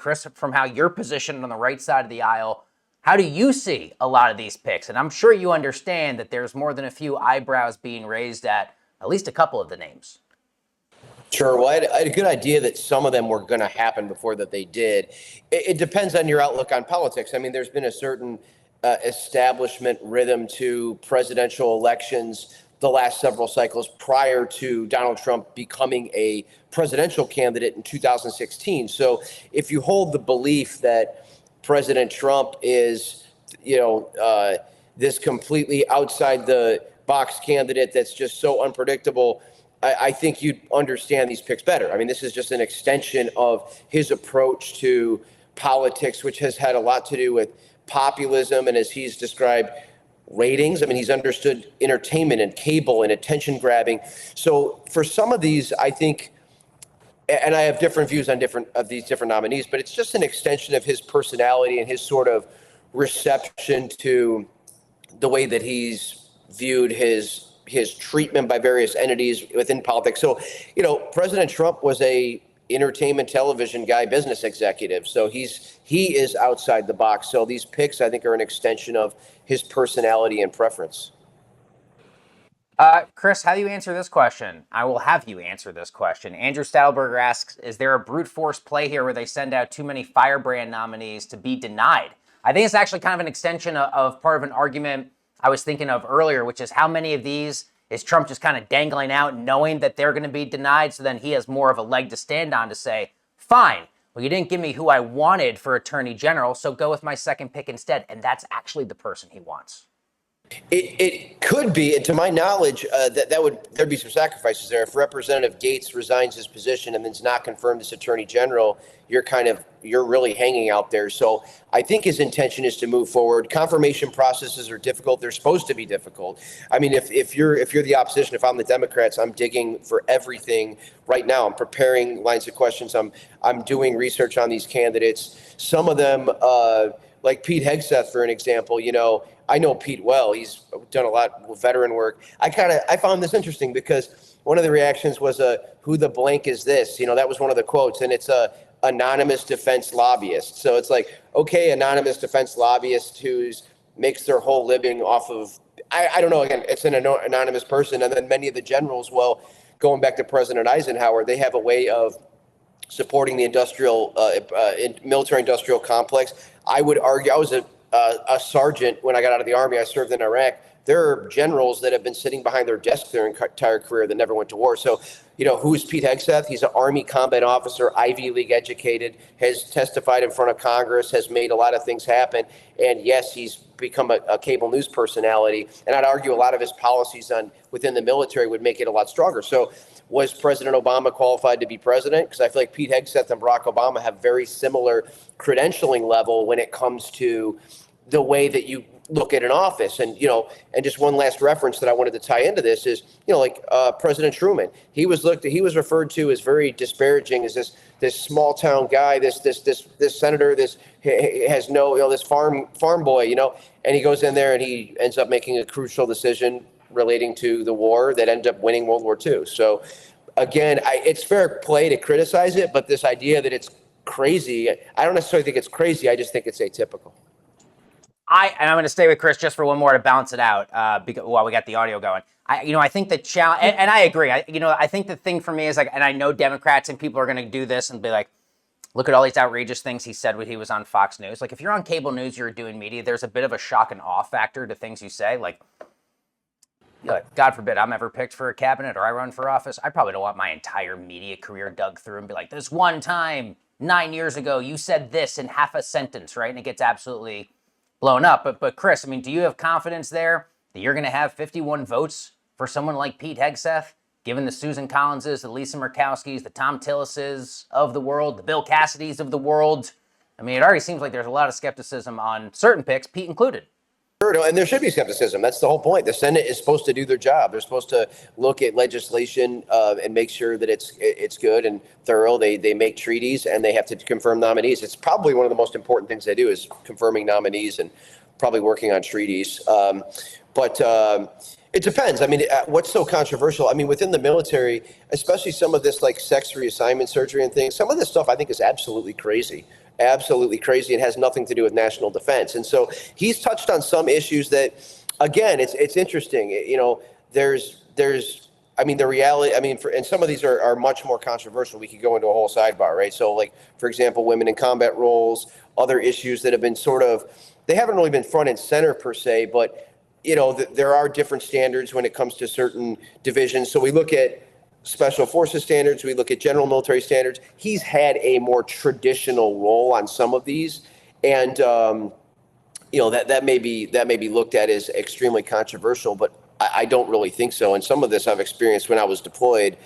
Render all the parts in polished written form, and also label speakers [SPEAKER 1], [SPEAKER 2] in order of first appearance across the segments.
[SPEAKER 1] Chris, from how you're positioned on the right side of the aisle, how do you see a lot of these picks? And I'm sure you understand that there's more than a few eyebrows being raised at least a couple of the names.
[SPEAKER 2] Sure. Well, I had a good idea that some of them were going to happen before that they did. It depends on your outlook on politics. I mean, there's been a certain establishment rhythm to presidential elections the last several cycles prior to Donald Trump becoming a presidential candidate in 2016. So if you hold the belief that President Trump is, this completely outside the box candidate that's just so unpredictable, I think you'd understand these picks better. I mean, this is just an extension of his approach to politics, which has had a lot to do with populism and, as he's described, ratings. I mean, he's understood entertainment and cable and attention grabbing. So for some of these, I think, and I have different views on these different nominees, but it's just an extension of his personality and his sort of reception to the way that he's viewed his treatment by various entities within politics. So, President Trump was a entertainment television guy, business executive. So he is outside the box. So these picks, I think, are an extension of his personality and preference.
[SPEAKER 1] Chris, how do you answer this question? I will have you answer this question. Andrew Stadelberger asks, is there a brute force play here where they send out too many firebrand nominees to be denied? I think it's actually kind of an extension of part of an argument I was thinking of earlier, which is how many of these is Trump just kind of dangling out knowing that they're going to be denied, so then he has more of a leg to stand on to say, fine, well, you didn't give me who I wanted for Attorney General, so go with my second pick instead. And that's actually the person he wants.
[SPEAKER 2] It could be, and to my knowledge, there'd be some sacrifices there. If Representative Gates resigns his position and then's not confirmed as Attorney General, you're really hanging out there. So I think his intention is to move forward. Confirmation processes are difficult. They're supposed to be difficult. I mean, if you're the opposition, if I'm the Democrats, I'm digging for everything right now. I'm preparing lines of questions. I'm doing research on these candidates. Some of them, like Pete Hegseth, for an example, I know Pete well. He's done a lot of veteran work. I found this interesting because one of the reactions was who the blank is this? That was one of the quotes, and it's a anonymous defense lobbyist. So it's like, okay, anonymous defense lobbyist who's makes their whole living off of, I don't know, again, it's an anonymous person. And then many of the generals, well, going back to President Eisenhower, they have a way of supporting the military-industrial complex. I would argue, I was a sergeant when I got out of the Army. I served in Iraq. There are generals that have been sitting behind their desk their entire career that never went to war. So, who's Pete Hegseth? He's an Army combat officer, Ivy League educated, has testified in front of Congress, has made a lot of things happen. And yes, he's become a cable news personality. And I'd argue a lot of his policies within the military would make it a lot stronger. So was President Obama qualified to be president? Because I feel like Pete Hegseth and Barack Obama have very similar credentialing level when it comes to the way that you look at an office. And, and just one last reference that I wanted to tie into this is, President Truman, he was referred to as very disparaging as this small town guy, this senator, this farm boy, and he goes in there and he ends up making a crucial decision relating to the war that ended up winning World War II. So again, it's fair play to criticize it, but this idea that it's crazy, I don't necessarily think it's crazy. I just think it's atypical.
[SPEAKER 1] I'm going to stay with Chris just for one more to balance it out while we got the audio going. I think the challenge, and I agree. I think the thing for me is and I know Democrats and people are going to do this and be like, look at all these outrageous things he said when he was on Fox News. Like, if you're on cable news, you're doing media, there's a bit of a shock and awe factor to things you say. Like, God forbid I'm ever picked for a cabinet or I run for office. I probably don't want my entire media career dug through and be like, this one time 9 years ago, you said this in half a sentence, right? And it gets absolutely blown up. But Chris, do you have confidence there that you're going to have 51 votes for someone like Pete Hegseth, given the Susan Collinses, the Lisa Murkowskis, the Tom Tillises of the world, the Bill Cassidys of the world? It already seems like there's a lot of skepticism on certain picks, Pete included.
[SPEAKER 2] Sure, and there should be skepticism. That's the whole point. The Senate is supposed to do their job. They're supposed to look at legislation and make sure that it's good and thorough. They make treaties and they have to confirm nominees. It's probably one of the most important things they do is confirming nominees and probably working on treaties. But it depends. What's so controversial? Within the military, especially some of this like sex reassignment surgery and things, some of this stuff I think is absolutely crazy. absolutely crazy and has nothing to do with national defense. And so he's touched on some issues that, again, it's interesting. I mean, the reality, I mean, and some of these are much more controversial. We could go into a whole sidebar, right? So, like, for example, women in combat roles, other issues that have been they haven't really been front and center per se, but, there are different standards when it comes to certain divisions. So we look at special forces standards, we look at general military standards. He's had a more traditional role on some of these. And, that may be looked at as extremely controversial, but I don't really think so. And some of this I've experienced when I was deployed.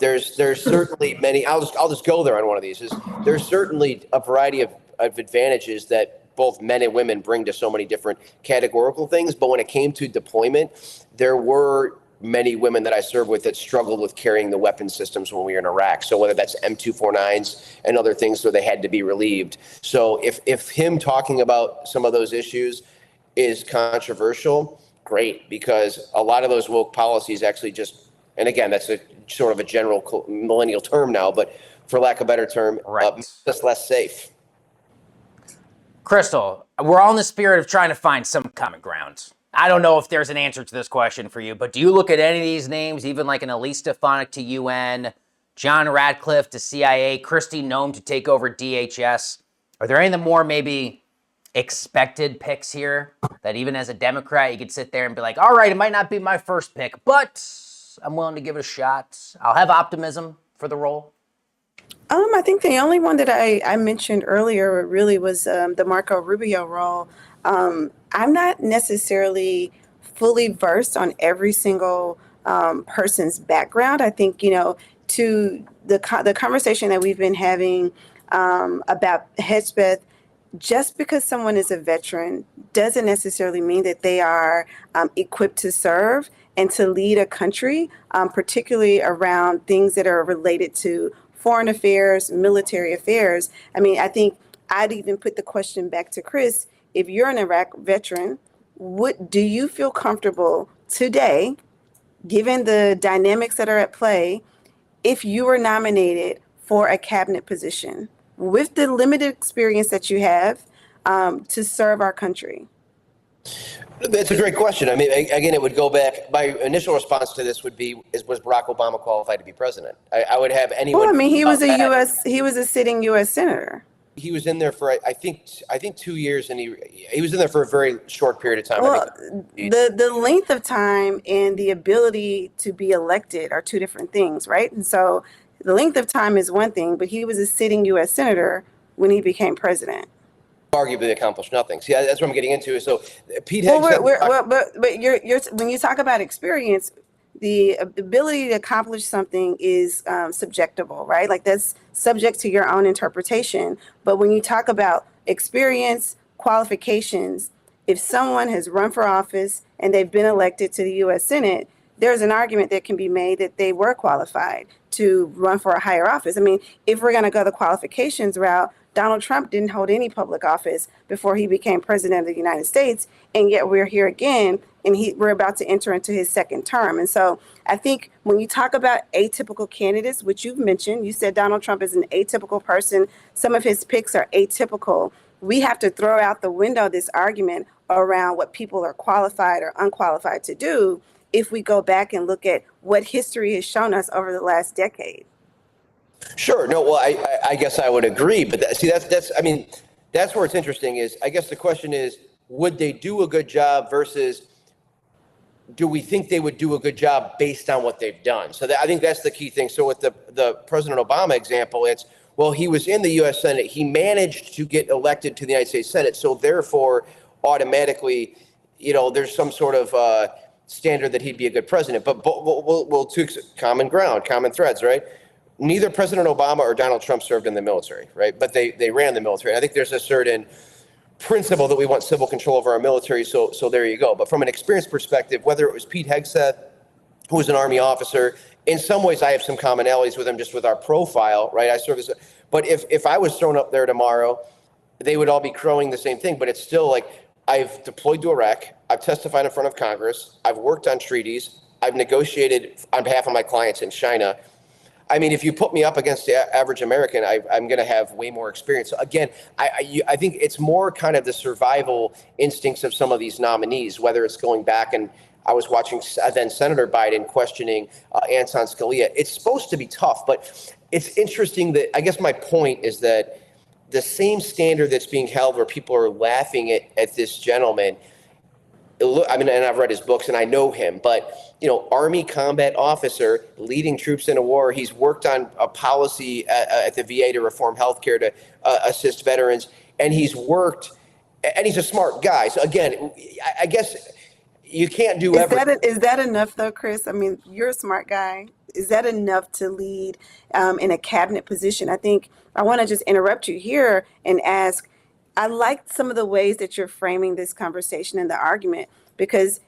[SPEAKER 2] There's certainly many. I'll just go there on one of these. There's certainly a variety of advantages that both men and women bring to so many different categorical things. But when it came to deployment, there were many women that I served with that struggled with carrying the weapon systems when we were in Iraq. So whether that's M249s and other things where they had to be relieved. So if him talking about some of those issues is controversial, great, because a lot of those woke policies actually just, and again, that's a sort of a general millennial term now, but for lack of a better term, makes us less safe.
[SPEAKER 1] Kristal, we're all in the spirit of trying to find some common ground. I don't know if there's an answer to this question for you, but do you look at any of these names, even like an Elise Stefanik to UN, John Radcliffe to CIA, Kristi Noem to take over DHS? Are there any of the more maybe expected picks here that even as a Democrat, you could sit there and be like, all right, it might not be my first pick, but I'm willing to give it a shot. I'll have optimism for the role.
[SPEAKER 3] I think the only one that I mentioned earlier really was the Marco Rubio role. I'm not necessarily fully versed on every single person's background. I think, to the conversation that we've been having about Hedgepeth, just because someone is a veteran doesn't necessarily mean that they are equipped to serve and to lead a country, particularly around things that are related to foreign affairs, military affairs. I mean, I think I'd even put the question back to Chris. If you're an Iraq veteran, do you feel comfortable today, given the dynamics that are at play, if you were nominated for a cabinet position with the limited experience that you have to serve our country?
[SPEAKER 2] That's a great question. I mean, again, it would go back. My initial response to this would be: was Barack Obama qualified to be president? I would have anyone.
[SPEAKER 3] Well, I mean, he was a sitting U.S. senator.
[SPEAKER 2] He was in there for I think 2 years, and he was in there for a very short period of time.
[SPEAKER 3] Well, the length of time and the ability to be elected are two different things, right? And so the length of time is one thing, but he was a sitting U.S. senator when he became president.
[SPEAKER 2] Arguably accomplished nothing. See, that's what I'm getting into. So Pete
[SPEAKER 3] Hegseth. But you're when you talk about experience, the ability to accomplish something is subjectable, right? Like that's subject to your own interpretation. But when you talk about experience, qualifications, if someone has run for office and they've been elected to the U.S. Senate, there's an argument that can be made that they were qualified to run for a higher office. I mean, if we're going to go the qualifications route, Donald Trump didn't hold any public office before he became president of the United States, and yet we're here again, and we're about to enter into his second term. And so I think when you talk about atypical candidates, which you've mentioned, you said Donald Trump is an atypical person. Some of his picks are atypical. We have to throw out the window this argument around what people are qualified or unqualified to do if we go back and look at what history has shown us over the last decade.
[SPEAKER 2] Sure. No, well, I guess I would agree. But that's where it's interesting is, I guess the question is, would they do a good job versus do we think they would do a good job based on what they've done? So I think that's the key thing. So with the President Obama example, it's, well, he was in the U.S. Senate. He managed to get elected to the United States Senate. So therefore, automatically, there's some sort of standard that he'd be a good president. But we'll take common ground, common threads, right? Neither President Obama or Donald Trump served in the military, right? But they ran the military. And I think there's a certain principle that we want civil control over our military. So there you go. But from an experience perspective, whether it was Pete Hegseth, who was an Army officer, in some ways I have some commonalities with him just with our profile, right? But if I was thrown up there tomorrow, they would all be crowing the same thing. But it's still like, I've deployed to Iraq. I've testified in front of Congress. I've worked on treaties. I've negotiated on behalf of my clients in China. I mean, if you put me up against the average American, I'm going to have way more experience. So again, I think it's more kind of the survival instincts of some of these nominees, whether it's going back and I was watching then Senator Biden questioning Anton Scalia. It's supposed to be tough, but it's interesting that I guess my point is that the same standard that's being held where people are laughing at this gentleman. I mean, and I've read his books and I know him, but, Army combat officer leading troops in a war. He's worked on a policy at the VA to reform healthcare to assist veterans. And he's worked, and he's a smart guy. So again, I guess you can't do everything.
[SPEAKER 3] Is that enough though, Chris? I mean, you're a smart guy. Is that enough to lead in a cabinet position? I think I want to just interrupt you here and ask, I like some of the ways that you're framing this conversation and the argument, because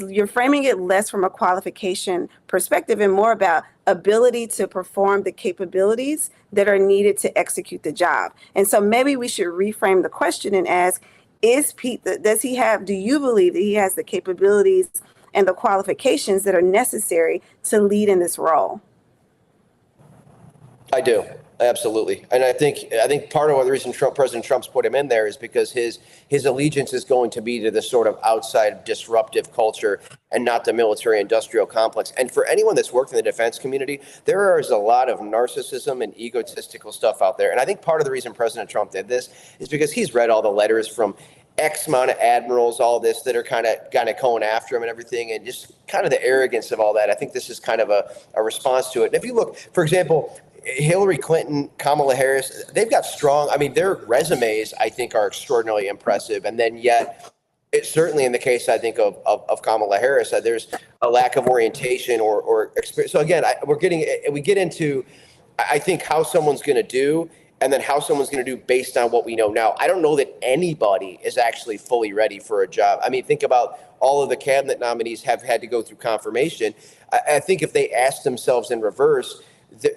[SPEAKER 3] you're framing it less from a qualification perspective and more about ability to perform the capabilities that are needed to execute the job. And so maybe we should reframe the question and ask, do you believe that he has the capabilities and the qualifications that are necessary to lead in this role?
[SPEAKER 2] I do. Absolutely. And I think part of the reason President Trump's put him in there is because his allegiance is going to be to this sort of outside disruptive culture and not the military industrial complex. And for anyone that's worked in the defense community, there is a lot of narcissism and egotistical stuff out there. And I think part of the reason President Trump did this is because he's read all the letters from X amount of admirals, all this, that are kind of going after him and everything, and just kind of the arrogance of all that. I think this is kind of a response to it. And if you look, for example, Hillary Clinton, Kamala Harris, they've got strong, their resumes, I think, are extraordinarily impressive. And then yet, it's certainly in the case, I think, of Kamala Harris, there's a lack of orientation or experience. So again, we get into, I think, how someone's going to do, and then how someone's going to do based on what we know now. I don't know that anybody is actually fully ready for a job. Think about all of the cabinet nominees have had to go through confirmation. I think if they ask themselves in reverse,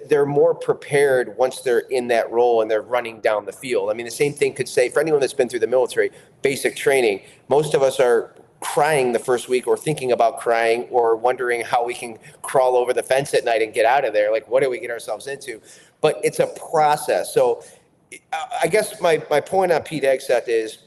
[SPEAKER 2] they're more prepared once they're in that role and they're running down the field. The same thing could say for anyone that's been through the military, basic training. Most of us are crying the first week or thinking about crying or wondering how we can crawl over the fence at night and get out of there. Like, what do we get ourselves into? But it's a process. So I guess my point on Pete Hegseth is,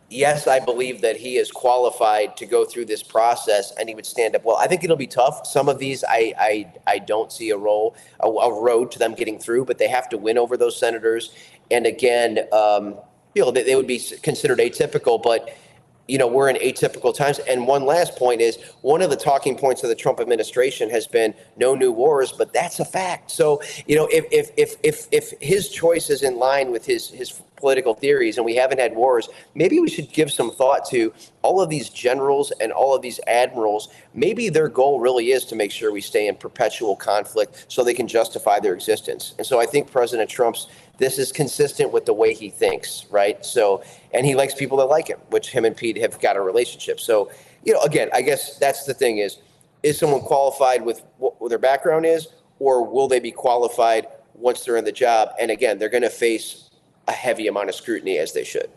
[SPEAKER 2] yes, I believe that he is qualified to go through this process and he would stand up well. I think it'll be tough. Some of these I don't see a road to them getting through, but they have to win over those senators. And again, they would be considered atypical, but we're in atypical times. And one last point is, one of the talking points of the Trump administration has been no new wars, but that's a fact. So, if his choice is in line with his political theories and we haven't had wars, maybe we should give some thought to all of these generals and all of these admirals. Maybe their goal really is to make sure we stay in perpetual conflict so they can justify their existence. And so I think President Trump's, this is consistent with the way he thinks, right? So, and he likes people that like him, which him and Pete have got a relationship. So, again, I guess that's the thing is someone qualified with what their background is, or will they be qualified once they're in the job? And again, they're going to face a heavy amount of scrutiny, as they should.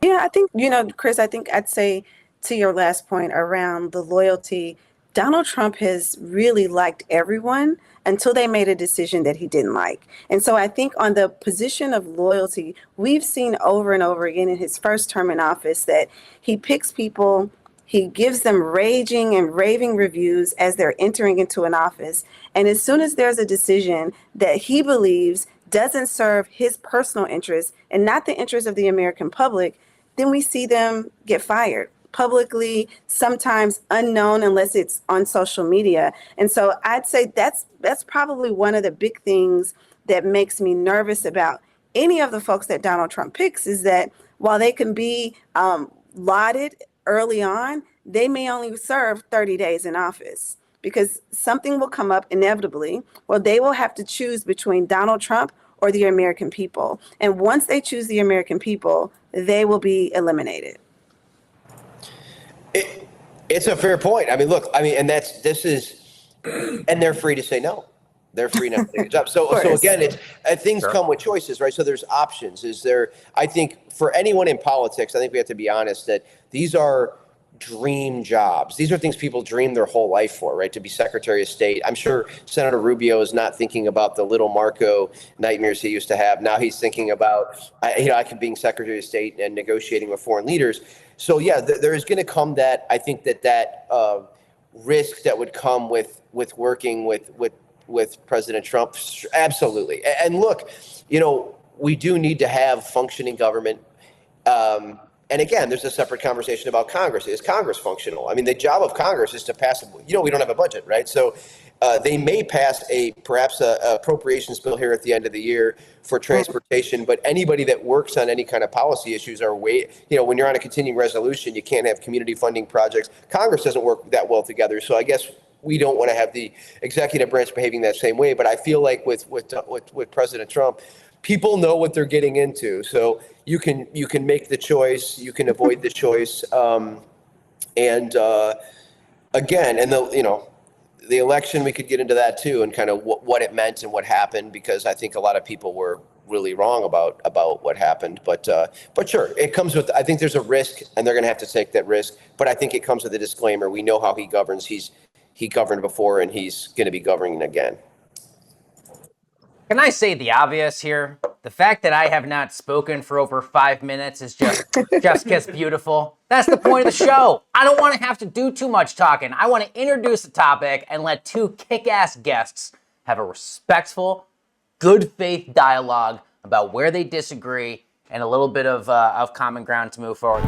[SPEAKER 3] Yeah, I think, Chris, I think I'd say to your last point around the loyalty, Donald Trump has really liked everyone until they made a decision that he didn't like. And so I think on the position of loyalty, we've seen over and over again in his first term in office that he picks people, he gives them raging and raving reviews as they're entering into an office. And as soon as there's a decision that he believes doesn't serve his personal interests and not the interests of the American public, then we see them get fired publicly, sometimes unknown unless it's on social media. And so I'd say that's probably one of the big things that makes me nervous about any of the folks that Donald Trump picks, is that while they can be lauded early on, they may only serve 30 days in office, because something will come up inevitably where they will have to choose between Donald Trump or the American people. And once they choose the American people, they will be eliminated.
[SPEAKER 2] It's a fair point. Look, and and they're free to say no. They're free not to take a job. So again, things come with choices, right? So there's options. I think for anyone in politics, I think we have to be honest that these are dream jobs. These are things people dream their whole life for, right? To be Secretary of State. I'm sure Senator Rubio is not thinking about the little Marco nightmares he used to have. Now he's thinking about, I could being Secretary of State and negotiating with foreign leaders. So yeah, there is going to come that, I think that risk that would come with working with President Trump. Absolutely. And look, we do need to have functioning government. And again, there's a separate conversation about Congress. Is Congress functional? I mean, the job of Congress is to pass. We don't have a budget, right? So they may pass perhaps a appropriations bill here at the end of the year for transportation. But anybody that works on any kind of policy issues when you're on a continuing resolution, you can't have community funding projects. Congress doesn't work that well together. So I guess we don't want to have the executive branch behaving that same way. But I feel like with President Trump, people know what they're getting into. So you can make the choice, you can avoid the choice, again, and the election, we could get into that too, and kind of what it meant and what happened, because I think a lot of people were really wrong about what happened. But sure, it comes with. I think there's a risk, and they're going to have to take that risk. But I think it comes with a disclaimer. We know how he governs. He governed before, and he's going to be governing again.
[SPEAKER 1] Can I say the obvious here? The fact that I have not spoken for over 5 minutes is just beautiful. That's the point of the show. I don't want to have to do too much talking. I want to introduce the topic and let two kick-ass guests have a respectful, good faith dialogue about where they disagree and a little bit of common ground to move forward.